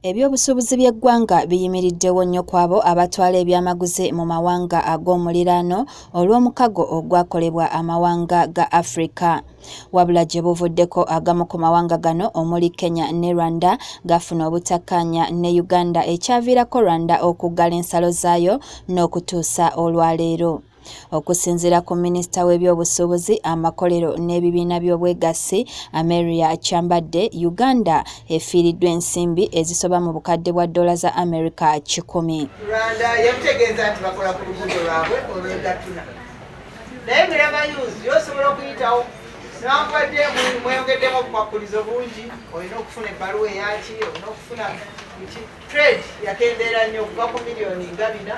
Ebyobusuubuzi by'eggwanga biyimiriddewo nnyo kwabo abatwala ebyamaguzi mu mawanga ag'omuliraano olw'omukago ogwakolebwa amawanga ga Africa. Wabula gye buvuddeko agamu ku mawanga gano omuli Kenya ne Rwanda gafuna obutakkaanya ne Uganda ekyaviirako Rwanda okuggala ensalo zaayo n'okutuusa olwaleero. Okusinziira ku minisita w'ebyobusuubuzi amakolero n'ebibiina by'obwegassi Ameria Kyambadde, Uganda efiiriddwa ensimbi ezisoba mu bukadde bwa $100. Rwanda yamutegeeza nti bakola ku luguudo lwabwe olw'egatuna naye Miramayuzi yosobola okuyitawo newankubadde mweyongeddemu obukwakkulizo bungi, olina okufuna ebbaluwa eyaki, olina okufuna trade yakendeera nnyo okuva ku miliyoni nga 4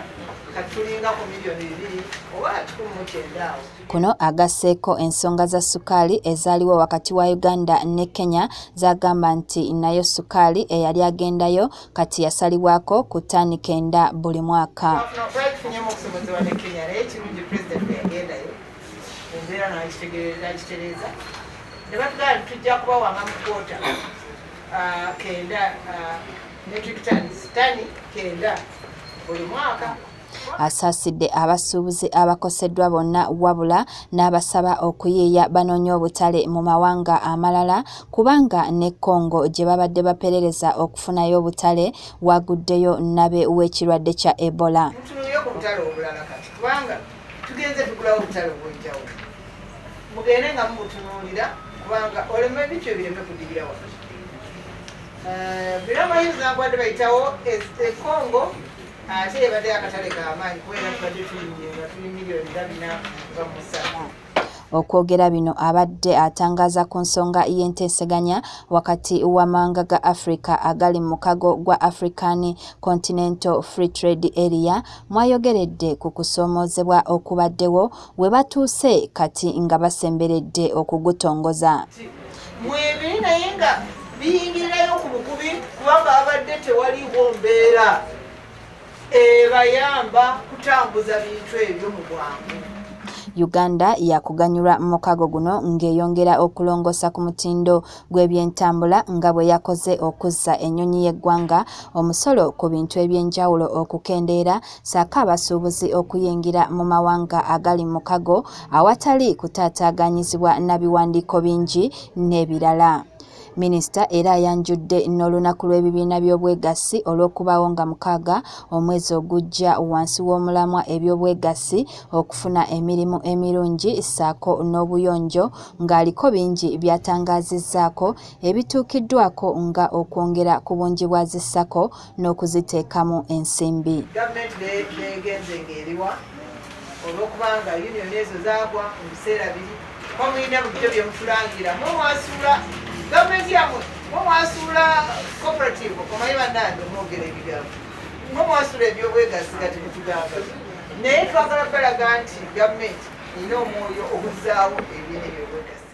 kati tulinga ku miliyoni 2 oba 19 awo. Kuno agasseeko ensonga za ssukaali ezaaliwo wakati wa Uganda ne Kenya zagamba nti nayo ssukaali eyali agendayo kati yasalibwako ku ttaani 9 buli mwaka. Twafunyeemu okusomozebwa ne Kenya naye kirungi pulezidenti yagendayo embeera n'agitereeza ne batugamba nti tujja kubawanga mu kwota 9 metric tons, ttani 9 buli mwaka. Asaasidde abasuubuzi abakoseddwa bonna wabula n'abasaba okuyiiya banoonye obutale mu mawanga amalala kubanga ne Congo gye babadde baperereza okufunayo obutale waguddeyo nabe w'ekirwadde kya Ebola. Mutunuulire ku butale obulala kati kubanga tugenze tugulawo obutale obw'enjawulo mugende nga mubutunuulira kubanga oleme ebintu ebireme kudirira wano. Miramayuzi nagwadde bayitawo Congo ate ebadde akatale k'amaanyi kubera tubadde tuli miliyoni 4.3. Okwogera bino abadde atangaza ku nsonga y'enteeseganya wakati w'amawanga ga Africa agali mu mukago gwa African Continental Free Trade Area mwayogeredde ku kusoomoozebwa okubaddewo we batuuse kati nga basemberedde okugutongoza. Mwebiri naye nga biyingirayo ku bukubi kubanga abadde tewaliwo mbeera ebayamba kutambuza bintu ebyo mu bwangu. Uganda yakuganyulwa mu mukago guno ng'eyongera okulongoosa ku mutindo gw'ebyentambula nga bwe yakoze okuzza ennyonyi y'eggwanga omusolo ku bintu eby'enjawulo okukendeera ssaako abasuubuzi okuyingira mu mawanga agali mu mukago awatali kutaataaganyizibwa na biwandiiko bingi n'ebirala. Minisita era ayanjudde n'olunaku lw'ebibiina by'obwegassi olw'okubaawo nga 6 omwezi ogujja wansi w'omulamwa eby'obwegassi okufuna emirimu emirungi ssaako n'obuyonjo ng'aliko bingi by'atangazizzaako ebituukiddwako nga okwongera ku bungi bwa zi SACCO n'okuziteekamu ensimbi. Gavumenti neegenze ng'eriwa olw'okubanga yuniyoni ezo zaagwa mu biseera biri mwamulina bulijjo bye mutulangira mwewasuula gavumenti yamwe mwewasuula cooperative omanyi bannange mwogera ebigambo mwewasuula ebyobwegassi nga temutugamba naye twagala balaga nti gavumenti erina omwoyo okuzzaawo ebyobwegassi.